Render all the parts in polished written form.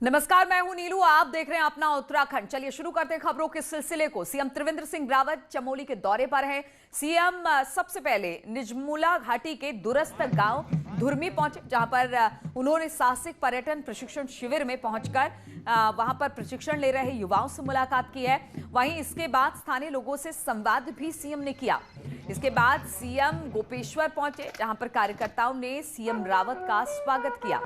नमस्कार, मैं हूं नीलू। आप देख रहे हैं अपना उत्तराखंड। चलिए शुरू करते हैं खबरों के सिलसिले को। सीएम त्रिवेंद्र सिंह रावत चमोली के दौरे पर हैं। सीएम सबसे पहले निजमुला घाटी के दूरस्थ गांव धुर्मी पहुंचे, जहां पर उन्होंने साहसिक पर्यटन प्रशिक्षण शिविर में पहुंचकर वहां पर प्रशिक्षण ले रहे युवाओं से मुलाकात की है। वहीं इसके बाद स्थानीय लोगों से संवाद भी सीएम ने किया। इसके बाद सीएम गोपेश्वर पहुंचे, जहां पर कार्यकर्ताओं ने सीएम रावत का स्वागत किया।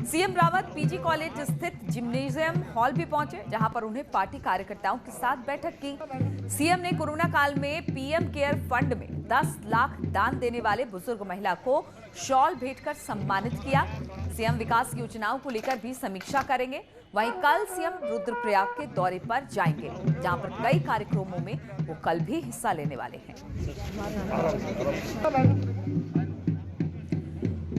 सीएम रावत पीजी कॉलेज स्थित जिम्नेशियम हॉल भी पहुंचे, जहां पर उन्हें पार्टी कार्यकर्ताओं के साथ बैठक की। सीएम ने कोरोना काल में पीएम केयर फंड में 10 लाख दान देने वाले बुजुर्ग महिला को शॉल भेंटकर सम्मानित किया। सीएम विकास योजनाओं को लेकर भी समीक्षा करेंगे। वहीं कल सीएम रुद्रप्रयाग के दौरे पर जाएंगे, जहां पर कई कार्यक्रमों में वो कल भी हिस्सा लेने वाले हैं।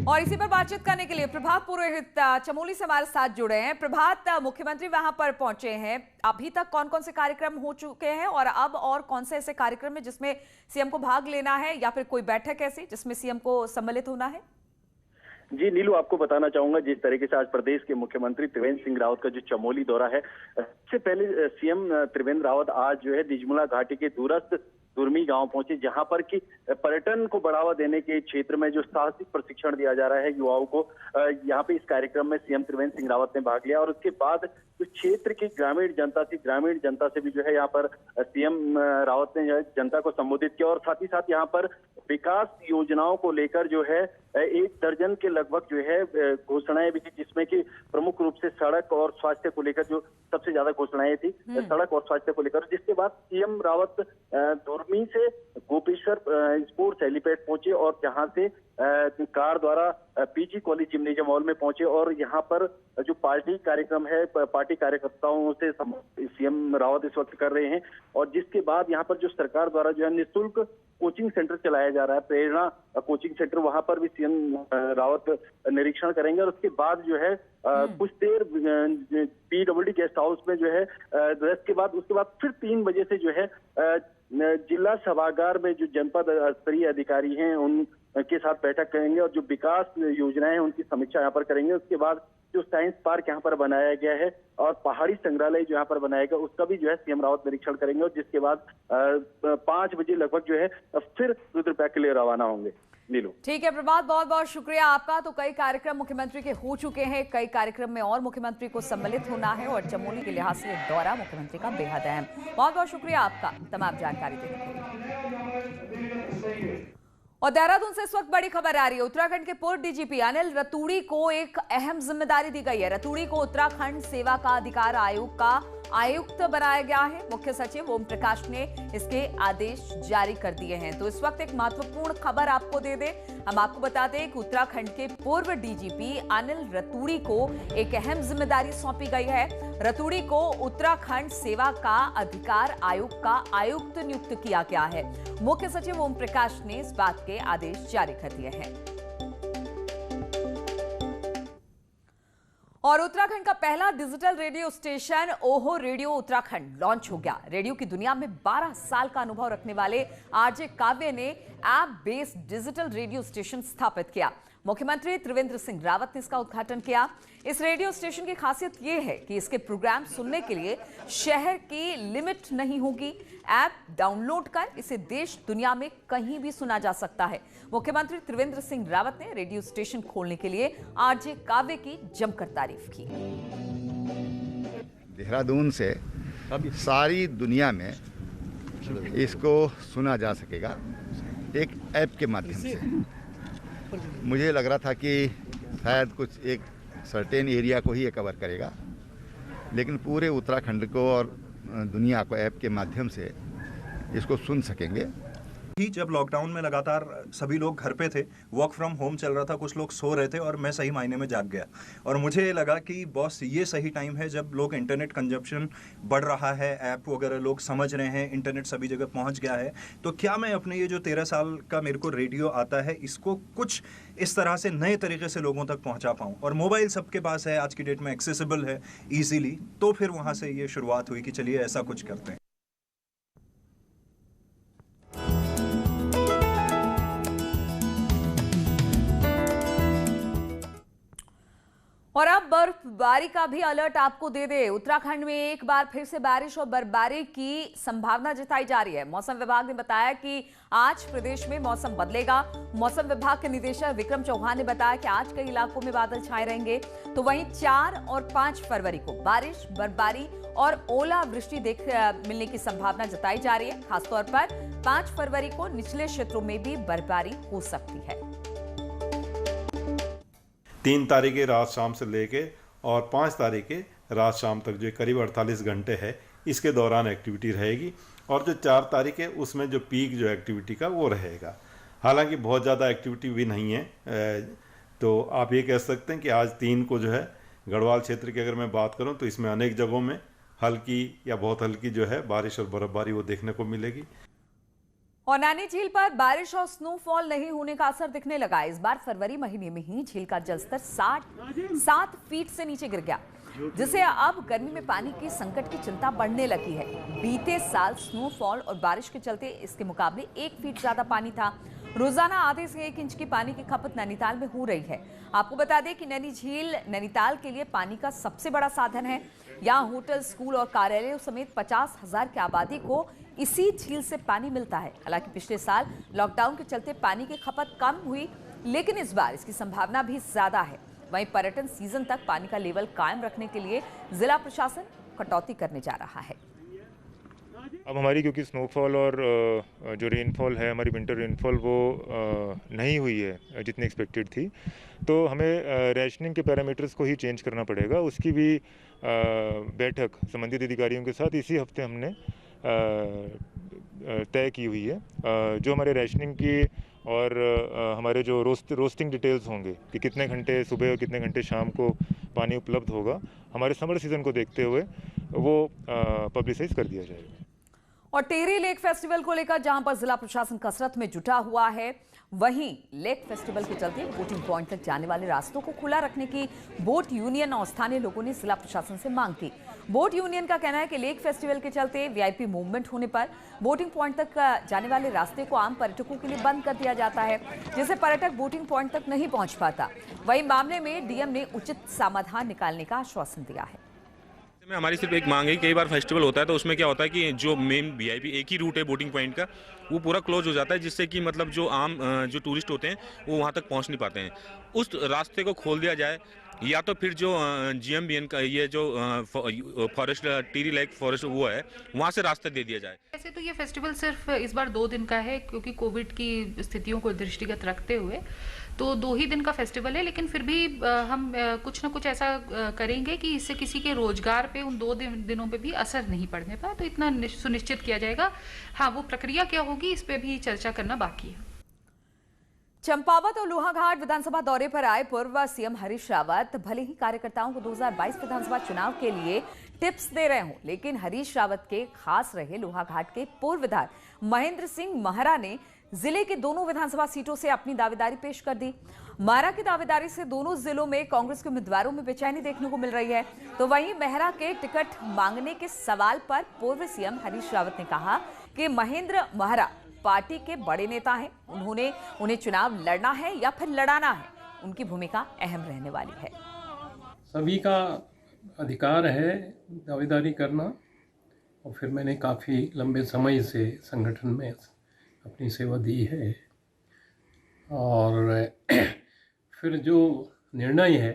और इसी पर बातचीत करने के लिए प्रभात पुरोहित चमोली से हमारे साथ जुड़े हैं। प्रभात, मुख्यमंत्री वहां पर पहुंचे हैं। अभी तक कौन कौन से कार्यक्रम हो चुके हैं और अब और कौन से ऐसे कार्यक्रम है जिसमें सीएम को भाग लेना है, या फिर कोई बैठक ऐसी जिसमें सीएम को सम्मिलित होना है? जी नीलू, आपको बताना चाहूंगा, जिस तरीके से आज प्रदेश के मुख्यमंत्री त्रिवेंद्र सिंह रावत का जो चमोली दौरा है, सबसे पहले सीएम त्रिवेंद्र रावत आज जो है निजमुला घाटी के दूरस्थ दुर्मी गांव पहुंचे, जहां पर कि पर्यटन को बढ़ावा देने के क्षेत्र में जो साहसिक प्रशिक्षण दिया जा रहा है युवाओं को, यहां पे इस कार्यक्रम में सीएम त्रिवेंद्र सिंह रावत ने भाग लिया। और उसके बाद उस क्षेत्र की ग्रामीण जनता से भी जो है यहाँ पर सीएम रावत ने जो है जनता को संबोधित किया। और साथ ही साथ यहाँ पर विकास योजनाओं को लेकर जो है 1 दर्जन के लगभग जो है घोषणाएं भी थी, जिसमें कि प्रमुख रूप से सड़क और स्वास्थ्य को लेकर जो सबसे ज्यादा घोषणाएं थी, सड़क और स्वास्थ्य को लेकर। जिसके बाद सीएम रावत दुर्मी से गोपेश्वर स्पोर्ट्स हेलीपैड पहुंचे और जहां से कार द्वारा पीजी कॉलेज जिम्नेशियम हॉल में पहुंचे। और यहाँ पर जो पार्टी कार्यक्रम है, पार्टी कार्यकर्ताओं से सीएम रावत इस वक्त कर रहे हैं। और जिसके बाद यहाँ पर जो सरकार द्वारा जो है निःशुल्क कोचिंग सेंटर चलाया जा रहा है, प्रेरणा कोचिंग सेंटर, वहां पर भी सीएम रावत निरीक्षण करेंगे। और उसके बाद जो है कुछ देर पीडब्ल्यूडी गेस्ट हाउस में जो है रेस्ट के बाद उसके बाद फिर 3 बजे से जो है जिला सभागार में जो जनपद स्तरीय अधिकारी हैं उनके साथ बैठक करेंगे और जो विकास योजनाएं हैं उनकी समीक्षा यहाँ पर करेंगे। उसके बाद जो साइंस पार्क यहाँ पर बनाया गया है और पहाड़ी संग्रहालय जो यहाँ पर बनाया गया, उसका भी जो है सीएम रावत निरीक्षण करेंगे। और जिसके बाद 5 बजे लगभग जो है फिर रुद्रप्रयाग के लिए रवाना होंगे। नीलू, ठीक है प्रभात, बहुत बहुत शुक्रिया आपका। तो कई कार्यक्रम मुख्यमंत्री के हो चुके हैं, कई कार्यक्रम में और मुख्यमंत्री को सम्मिलित होना है और चमोली के लिहाज से दौरा मुख्यमंत्री का बेहद अहम। बहुत बहुत शुक्रिया आपका तमाम जानकारी देने के लिए। और देहरादून से इस वक्त बड़ी खबर आ रही है। उत्तराखंड के पूर्व डीजीपी अनिल रतूड़ी को एक अहम जिम्मेदारी दी गई है। रतूड़ी को उत्तराखंड सेवा का अधिकार आयोग का आयुक्त बनाया गया है। मुख्य सचिव ओम प्रकाश ने इसके आदेश जारी कर दिए हैं। तो इस वक्त एक महत्वपूर्ण खबर आपको दे दें, हम आपको बता दें कि उत्तराखंड के पूर्व डीजीपी अनिल रतूड़ी को एक अहम जिम्मेदारी सौंपी गई है। रतूड़ी को उत्तराखंड सेवा का अधिकार आयोग का आयुक्त नियुक्त किया गया है। मुख्य सचिव ओम प्रकाश ने इस बात के आदेश जारी कर दिए हैं। और उत्तराखंड का पहला डिजिटल रेडियो स्टेशन ओहो रेडियो उत्तराखंड लॉन्च हो गया। रेडियो की दुनिया में 12 साल का अनुभव रखने वाले आरजे काव्य ने app based digital radio station स्थापित किया। मुख्यमंत्री त्रिवेंद्र सिंह रावत ने इसका उद्घाटन किया। इस रेडियो स्टेशन की खासियत यह है कि इसके प्रोग्राम सुनने के लिए शहर की लिमिट नहीं होगी। ऐप डाउनलोड कर इसे देश दुनिया में कहीं भी सुना जा सकता है। मुख्यमंत्री त्रिवेंद्र सिंह रावत ने रेडियो स्टेशन खोलने के लिए आरजे काव्य की जमकर तारीफ की। देहरादून से सारी दुनिया में इसको सुना जा सकेगा एक ऐप के माध्यम से। मुझे लग रहा था कि शायद कुछ एक सर्टेन एरिया को ही ये कवर करेगा, लेकिन पूरे उत्तराखंड को और दुनिया को ऐप के माध्यम से इसको सुन सकेंगे। ही जब लॉकडाउन में लगातार सभी लोग घर पे थे, वर्क फ्रॉम होम चल रहा था, कुछ लोग सो रहे थे और मैं सही मायने में जाग गया। और मुझे लगा कि बॉस ये सही टाइम है जब लोग इंटरनेट कंजप्शन बढ़ रहा है, ऐप वगैरह लोग समझ रहे हैं, इंटरनेट सभी जगह पहुंच गया है, तो क्या मैं अपने ये जो 13 साल का मेरे को रेडियो आता है इसको कुछ इस तरह से नए तरीके से लोगों तक पहुँचा पाऊँ। और मोबाइल सबके पास है, आज की डेट में एक्सेसिबल है ईजीली। तो फिर वहाँ से ये शुरुआत हुई कि चलिए ऐसा कुछ करते हैं। और अब बर्फबारी का भी अलर्ट आपको दे दे। उत्तराखंड में एक बार फिर से बारिश और बर्फबारी की संभावना जताई जा रही है। मौसम विभाग ने बताया कि आज प्रदेश में मौसम बदलेगा। मौसम विभाग के निदेशक विक्रम चौहान ने बताया कि आज कई इलाकों में बादल छाए रहेंगे, तो वहीं 4 और 5 फरवरी को बारिश, बर्फबारी और ओलावृष्टि मिलने की संभावना जताई जा रही है। खासतौर पर 5 फरवरी को निचले क्षेत्रों में भी बर्फबारी हो सकती है। 3 तारीख रात शाम से लेके और 5 तारीख रात शाम तक जो करीब 48 घंटे है, इसके दौरान एक्टिविटी रहेगी। और जो 4 तारीख है उसमें जो पीक जो एक्टिविटी का वो रहेगा। हालांकि बहुत ज़्यादा एक्टिविटी भी नहीं है, तो आप ये कह सकते हैं कि आज 3 को जो है गढ़वाल क्षेत्र की अगर मैं बात करूं तो इसमें अनेक जगहों में हल्की या बहुत हल्की जो है बारिश और बर्फबारी वो देखने को मिलेगी। और नैनी झील पर बारिश और स्नोफॉल नहीं होने का असर दिखने लगा। इस बार फरवरी महीने में ही झील का जलस्तर 7 फीट से नीचे गिर गया, जिससे अब गर्मी में पानी की संकट की चिंता बढ़ने लगी है। बीते साल स्नोफॉल और बारिश के चलते इसके मुकाबले 1 फीट ज्यादा पानी था। रोजाना आधे से 1 इंच की पानी की खपत नैनीताल में हो रही है। आपको बता दें कि नैनी झील नैनीताल के लिए पानी का सबसे बड़ा साधन है। यहाँ होटल, स्कूल और कार्यालयों समेत 50,000 की आबादी को इसी झील से पानी मिलता है। हालांकि पिछले साल लॉकडाउन के चलते पानी की खपत कम हुई, लेकिन इस बार इसकी संभावना भी ज्यादा है। वहीं पर्यटन सीजन तक पानी का लेवल कायम रखने के लिए जिला प्रशासन कटौती करने जा रहा है। अब हमारी क्योंकि स्नोफॉल और जो रेनफॉल है, हमारी विंटर रेनफॉल वो नहीं हुई है जितनी एक्सपेक्टेड थी, तो हमें रैशनिंग के पैरामीटर्स को ही चेंज करना पड़ेगा। उसकी भी बैठक संबंधित अधिकारियों के साथ इसी हफ्ते हमने तय की हुई है। जो हमारे रैशनिंग की और हमारे जो रोस्टिंग डिटेल्स होंगे कि कितने घंटे सुबह और कितने घंटे शाम को पानी उपलब्ध होगा, हमारे समर सीजन को देखते हुए वो पब्लिसाइज कर दिया जाएगा। और टेहरी लेक फेस्टिवल को लेकर जहां पर जिला प्रशासन कसरत में जुटा हुआ है, वहीं लेक फेस्टिवल के चलते बोटिंग पॉइंट तक जाने वाले रास्तों को खुला रखने की बोट यूनियन और स्थानीय लोगों ने जिला प्रशासन से मांग की। बोट यूनियन का कहना है कि लेक फेस्टिवल के चलते वीआईपी मूवमेंट होने पर बोटिंग पॉइंट तक जाने वाले रास्ते को आम पर्यटकों के लिए बंद कर दिया जाता है, जिससे पर्यटक बोटिंग पॉइंट तक नहीं पहुंच पाता। वहीं मामले में डीएम ने उचित समाधान निकालने का आश्वासन दिया है। हमारी सिर्फ एक मांग है, कई बार फेस्टिवल होता है तो उसमें क्या होता है कि जो मेन वीआईपी एक ही रूट है बोटिंग पॉइंट का, वो पूरा क्लोज हो जाता है, जिससे कि मतलब जो आम जो टूरिस्ट होते हैं वो वहाँ तक पहुँच नहीं पाते हैं। उस रास्ते को खोल दिया जाए, या तो फिर जो जीएमबीएन का ये जो फॉरेस्ट टिहरी लेक फॉरेस्ट वो है, वहाँ से रास्ता दे दिया जाए। वैसे तो ये फेस्टिवल सिर्फ इस बार 2 दिन का है, क्योंकि कोविड की स्थितियों को दृष्टिगत रखते हुए तो 2 ही दिन का फेस्टिवल है। लेकिन फिर भी हम कुछ ना कुछ ऐसा करेंगे कि इससे किसी के रोजगार पे उन 2 दिनों पे भी असर नहीं पड़ने पाए, तो इतना सुनिश्चित किया जाएगा। हाँ, वो प्रक्रिया क्या होगी इस पे भी चर्चा करना बाकी है। चंपावत और लोहाघाट विधानसभा दौरे पर आए पूर्व सीएम हरीश रावत भले ही कार्यकर्ताओं को 2022 विधानसभा चुनाव के लिए टिप्स दे रहे हों, लेकिन हरीश रावत के खास रहे लोहाघाट के पूर्व विधायक महेंद्र सिंह महरा ने जिले के दोनों विधानसभा सीटों से अपनी दावेदारी पेश कर दी। महरा की दावेदारी से दोनों जिलों में कांग्रेस के उम्मीदवारों में बेचैनी देखने को मिल रही है। तो वहीं महरा के टिकट मांगने के सवाल पर पूर्व सीएम हरीश रावत ने कहा कि महेंद्र महरा पार्टी के बड़े नेता हैं, उन्हें चुनाव लड़ना है या फिर लड़ाना है, उनकी भूमिका अहम रहने वाली है। सभी का अधिकार है दावेदारी करना, और फिर मैंने काफ़ी लंबे समय से संगठन में अपनी सेवा दी है, और फिर जो निर्णय है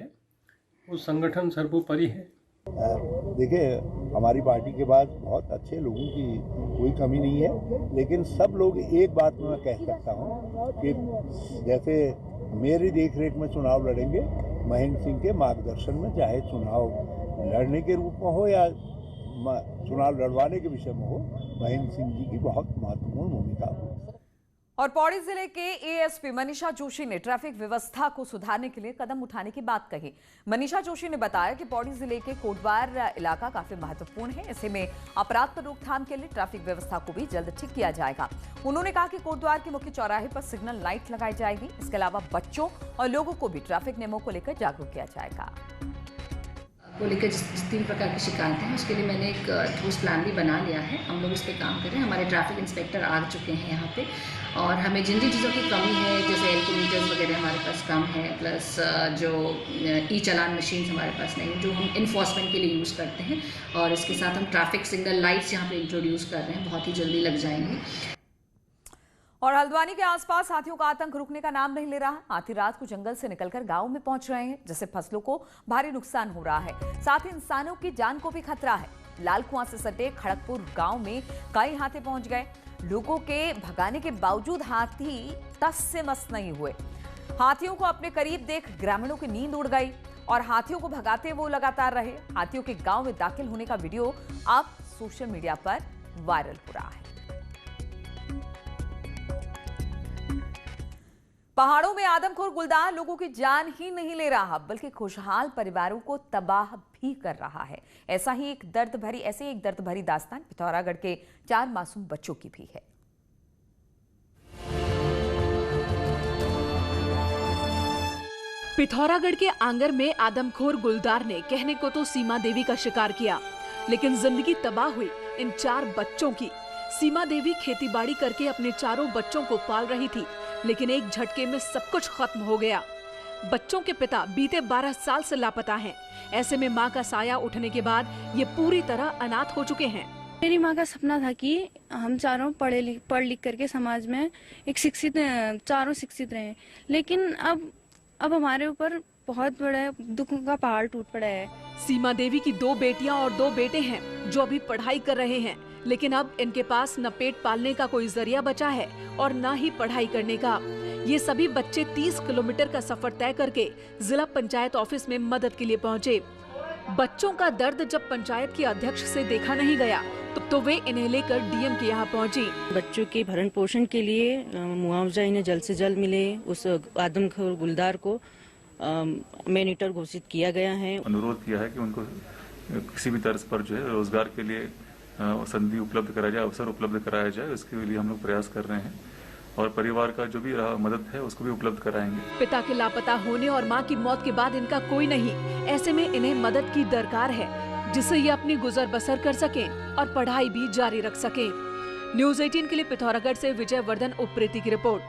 वो संगठन सर्वोपरि है। देखिए, हमारी पार्टी के बाद बहुत अच्छे लोगों की कोई कमी नहीं है, लेकिन सब लोग एक बात मैं कह सकता हूँ कि जैसे मेरी देखरेख में चुनाव लड़ेंगे, महेंद्र सिंह के मार्गदर्शन में, चाहे चुनाव लड़ने के रूप में हो या चुनाव लड़वाने के विषय में हो, महेंद्र सिंह जी की बहुत महत्वपूर्ण भूमिका हो। और पौड़ी जिले के एएसपी मनीषा जोशी ने ट्रैफिक व्यवस्था को सुधारने के लिए कदम उठाने की बात कही। मनीषा जोशी ने बताया कि पौड़ी जिले के कोटवार इलाका काफी महत्वपूर्ण है, ऐसे में अपराध पर रोकथाम के लिए ट्रैफिक व्यवस्था को भी जल्द ठीक किया जाएगा। उन्होंने कहा कि कोटद्वार के मुख्य चौराहे पर सिग्नल लाइट लगाई जाएगी। इसके अलावा बच्चों और लोगों को भी ट्रैफिक नियमों को लेकर जागरूक किया जाएगा। को लेकर जिस 3 प्रकार की शिकायतें हैं उसके लिए मैंने एक ठोस प्लान भी बना लिया है। हम लोग उस पर काम कर रहे हैं। हमारे ट्रैफिक इंस्पेक्टर आ चुके हैं यहाँ पे, और हमें जिन जिन चीज़ों की कमी है, जैसे एल्कोमीटर्स वगैरह हमारे पास कम है, प्लस जो ई चालान मशीन हमारे पास नहीं है जो हम इन्फोर्समेंट के लिए यूज़ करते हैं, और इसके साथ हम ट्रैफिक सिग्नल लाइट्स यहाँ पे इंट्रोड्यूस कर रहे हैं, बहुत ही जल्दी लग जाएंगी। और हल्द्वानी के आसपास हाथियों का आतंक रुकने का नाम नहीं ले रहा। हाथी रात को जंगल से निकलकर गांव में पहुंच रहे हैं, जिससे फसलों को भारी नुकसान हो रहा है, साथ ही इंसानों की जान को भी खतरा है। लाल कुआं से सटे खड़गपुर गांव में कई हाथी पहुंच गए। लोगों के भगाने के बावजूद हाथी तस से मस नहीं हुए। हाथियों को अपने करीब देख ग्रामीणों की नींद उड़ गई और हाथियों को भगाते वो लगातार रहे। हाथियों के गांव में दाखिल होने का वीडियो अब सोशल मीडिया पर वायरल हो रहा है। पहाड़ों में आदमखोर गुलदार लोगों की जान ही नहीं ले रहा, बल्कि खुशहाल परिवारों को तबाह भी कर रहा है। ऐसे ही एक दर्द भरी दास्तान पिथौरागढ़ के 4 मासूम बच्चों की भी है। पिथौरागढ़ के आंगर में आदमखोर गुलदार ने कहने को तो सीमा देवी का शिकार किया, लेकिन जिंदगी तबाह हुई इन 4 बच्चों की। सीमा देवी खेतीबाड़ी करके अपने 4 बच्चों को पाल रही थी, लेकिन एक झटके में सब कुछ खत्म हो गया। बच्चों के पिता बीते 12 साल से लापता हैं। ऐसे में मां का साया उठने के बाद ये पूरी तरह अनाथ हो चुके हैं। मेरी मां का सपना था कि हम चारों पढ़ लिख करके समाज में एक चारों शिक्षित रहे, लेकिन अब हमारे ऊपर बहुत बड़ा दुख का पहाड़ टूट पड़ा है। सीमा देवी की 2 बेटियां और 2 बेटे हैं जो अभी पढ़ाई कर रहे हैं, लेकिन अब इनके पास न पेट पालने का कोई जरिया बचा है और न ही पढ़ाई करने का। ये सभी बच्चे 30 किलोमीटर का सफर तय करके जिला पंचायत ऑफिस में मदद के लिए पहुंचे। बच्चों का दर्द जब पंचायत के अध्यक्ष से देखा नहीं गया तो वे इन्हें लेकर डीएम के यहाँ पहुंची। बच्चों के भरण पोषण के लिए मुआवजा इन्हें जल्द से जल्द मिले, उस आदमखोर गुलदार को मैनीटर घोषित किया गया है। अनुरोध किया है कि उनको किसी भी तर्ज पर जो है रोजगार के लिए संधि उपलब्ध कराया जाए, अवसर उपलब्ध कराया जाए। इसके लिए हम लोग प्रयास कर रहे हैं और परिवार का जो भी मदद है उसको भी उपलब्ध कराएंगे। पिता के लापता होने और मां की मौत के बाद इनका कोई नहीं, ऐसे में इन्हें मदद की दरकार है, जिससे ये अपनी गुजर बसर कर सकें और पढ़ाई भी जारी रख सकें। न्यूज़ 18 के लिए पिथौरागढ़ से विजय वर्धन उप्रेती की रिपोर्ट।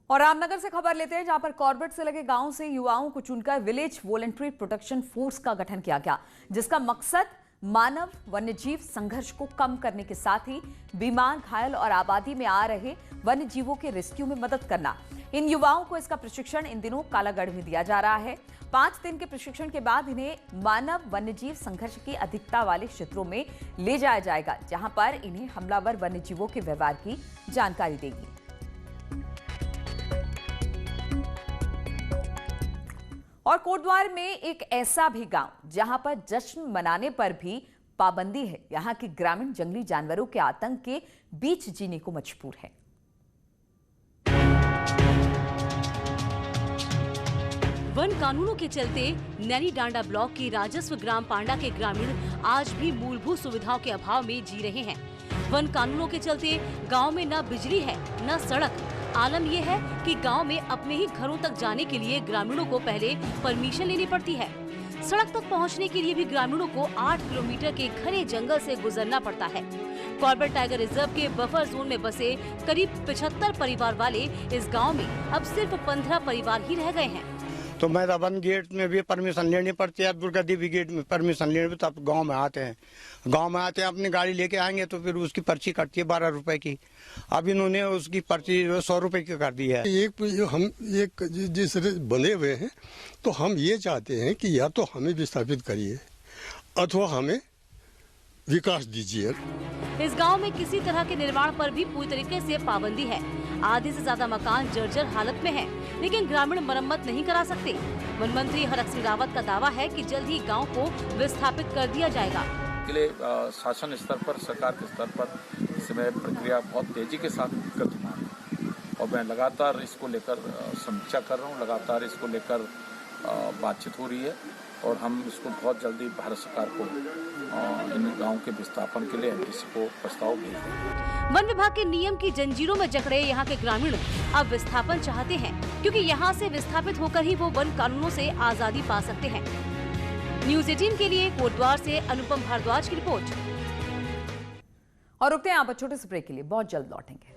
और रामनगर से खबर लेते हैं, जहां पर कॉर्बेट से लगे गांव से युवाओं को चुनकर विलेज वॉलंटरी प्रोटेक्शन फोर्स का गठन किया गया, जिसका मकसद मानव वन्यजीव संघर्ष को कम करने के साथ ही बीमार, घायल और आबादी में आ रहे वन्य जीवों के रेस्क्यू में मदद करना। इन युवाओं को इसका प्रशिक्षण इन दिनों कालागढ़ में दिया जा रहा है। 5 दिन के प्रशिक्षण के बाद इन्हें मानव वन्यजीव संघर्ष की अधिकता वाले क्षेत्रों में ले जाया जाएगा, जहां पर इन्हें हमलावर वन्यजीवों के व्यवहार की जानकारी देगी। और कोटद्वार में एक ऐसा भी गांव जहां पर जश्न मनाने पर भी पाबंदी है। यहां के ग्रामीण जंगली जानवरों के आतंक के बीच जीने को मजबूर है। वन कानूनों के चलते नैनी डांडा ब्लॉक की राजस्व ग्राम पांडा के ग्रामीण आज भी मूलभूत सुविधाओं के अभाव में जी रहे हैं। वन कानूनों के चलते गांव में न बिजली है न सड़क। आलम यह है कि गांव में अपने ही घरों तक जाने के लिए ग्रामीणों को पहले परमिशन लेनी पड़ती है। सड़क तक पहुंचने के लिए भी ग्रामीणों को 8 किलोमीटर के घने जंगल से गुजरना पड़ता है। कॉर्बेट टाइगर रिजर्व के बफर जोन में बसे करीब 75 परिवार वाले इस गांव में अब सिर्फ 15 परिवार ही रह गए हैं। तो मैदान गेट में भी परमिशन लेनी पड़ती है, दुर्गा देवी गेट में परमिशन लेने तब गांव में आते हैं। गांव में आते हैं, अपनी गाड़ी लेके आएंगे तो फिर उसकी पर्ची कटती है 12 रुपए की। अब इन्होंने उसकी पर्ची 100 रुपए की कर दी है। हम जिस बने हुए हैं तो हम ये चाहते हैं कि या तो हमें विस्थापित करिए अथवा हमें विकास दीजिए। इस गांव में किसी तरह के निर्माण पर भी पूरी तरीके से पाबंदी है। आधे से ज्यादा मकान जर्जर हालत में है, लेकिन ग्रामीण मरम्मत नहीं करा सकते। वन मंत्री हरक सिंह रावत का दावा है कि जल्द ही गांव को विस्थापित कर दिया जाएगा। शासन स्तर पर, सरकार के स्तर पर इस समय प्रक्रिया बहुत तेजी के साथ गतिमान है और मैं लगातार इसको लेकर समीक्षा कर रहा हूँ, लगातार इसको लेकर बातचीत हो रही है और हम इसको बहुत जल्दी भारत सरकार को इन गाँव के विस्थापन के लिए एनटीसी को प्रस्ताव भेज देंगे। वन विभाग के नियम की जंजीरों में जकड़े यहाँ के ग्रामीण अब विस्थापन चाहते हैं, क्योंकि यहाँ से विस्थापित होकर ही वो वन कानूनों से आजादी पा सकते हैं। न्यूज 18 के लिए कोटद्वार से अनुपम भारद्वाज की रिपोर्ट। और रुकते हैं यहाँ पर छोटे से ब्रेक के लिए, बहुत जल्द लौटेंगे।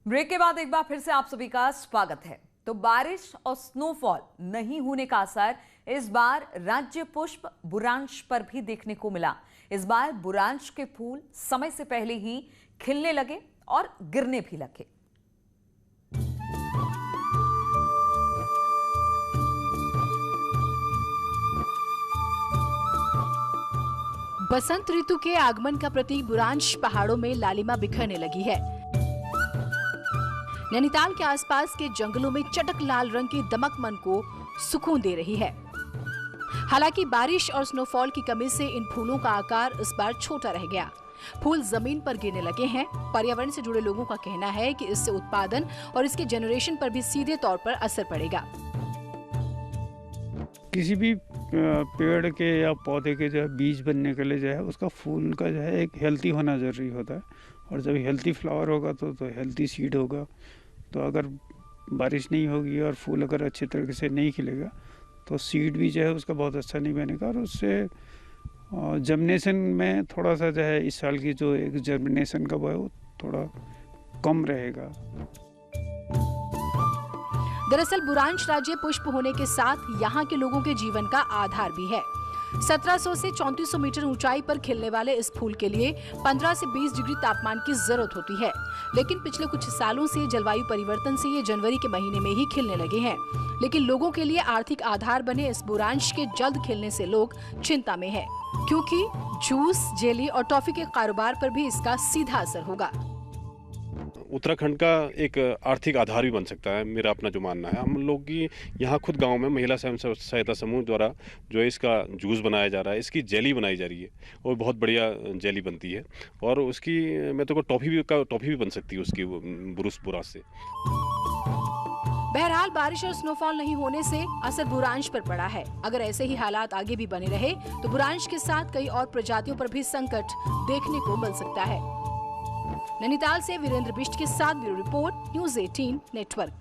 ब्रेक के बाद एक बार फिर से आप सभी का स्वागत है। तो बारिश और स्नोफॉल नहीं होने का असर इस बार राज्य पुष्प बुरांश पर भी देखने को मिला। इस बार बुरांश के फूल समय से पहले ही खिलने लगे और गिरने भी लगे। बसंत ऋतु के आगमन का प्रतीक बुरांश पहाड़ों में लालिमा बिखरने लगी है। नैनीताल के आसपास के जंगलों में चटक लाल रंग की दमक मन को सुकून दे रही है। हालांकि बारिश और स्नोफॉल की कमी से इन फूलों का आकार इस बार छोटा रह गया। फूल जमीन पर गिरने लगे हैं। पर्यावरण से जुड़े लोगों का कहना है कि इससे उत्पादन और इसके जनरेशन पर भी सीधे तौर पर असर पड़ेगा। किसी भी पेड़ के या पौधे के जो है बीज बनने के लिए जो है उसका फूल का जो है एक हेल्थी होना जरूरी होता है, और जब हेल्थी फ्लावर होगा तो हेल्थी सीड होगा। तो अगर बारिश नहीं होगी और फूल अगर अच्छे तरीके से नहीं खिलेगा तो सीड भी जो है उसका बहुत अच्छा नहीं बनेगा, और उससे जर्मिनेशन में थोड़ा सा जो है इस साल की जो एक जर्मिनेशन का वो है वो थोड़ा कम रहेगा। दरअसल बुरांश राज्य पुष्प होने के साथ यहाँ के लोगों के जीवन का आधार भी है। 1700 से 3400 मीटर ऊंचाई पर खिलने वाले इस फूल के लिए 15 से 20 डिग्री तापमान की जरूरत होती है, लेकिन पिछले कुछ सालों से जलवायु परिवर्तन से ये जनवरी के महीने में ही खिलने लगे हैं। लेकिन लोगों के लिए आर्थिक आधार बने इस बुरांश के जल्द खिलने से लोग चिंता में हैं, क्योंकि जूस, जेली और टॉफी के कारोबार पर भी इसका सीधा असर होगा। उत्तराखंड का एक आर्थिक आधार भी बन सकता है, मेरा अपना जो मानना है। हम लोग की यहाँ खुद गांव में महिला स्वयं सहायता समूह द्वारा जो है इसका जूस बनाया जा रहा है, इसकी जेली बनाई जा रही है और बहुत बढ़िया जेली बनती है, और उसकी मैं तो टॉफ़ी भी बन सकती है उसकी बुरांश से। बहरहाल बारिश और स्नोफॉल नहीं होने से असर बुरांश पर पड़ा है। अगर ऐसे ही हालात आगे भी बने रहे तो बुरांश के साथ कई और प्रजातियों पर भी संकट देखने को मिल सकता है। नैनीताल से वीरेंद्र बिष्ट के साथ ब्यूरो रिपोर्ट, न्यूज 18 नेटवर्क।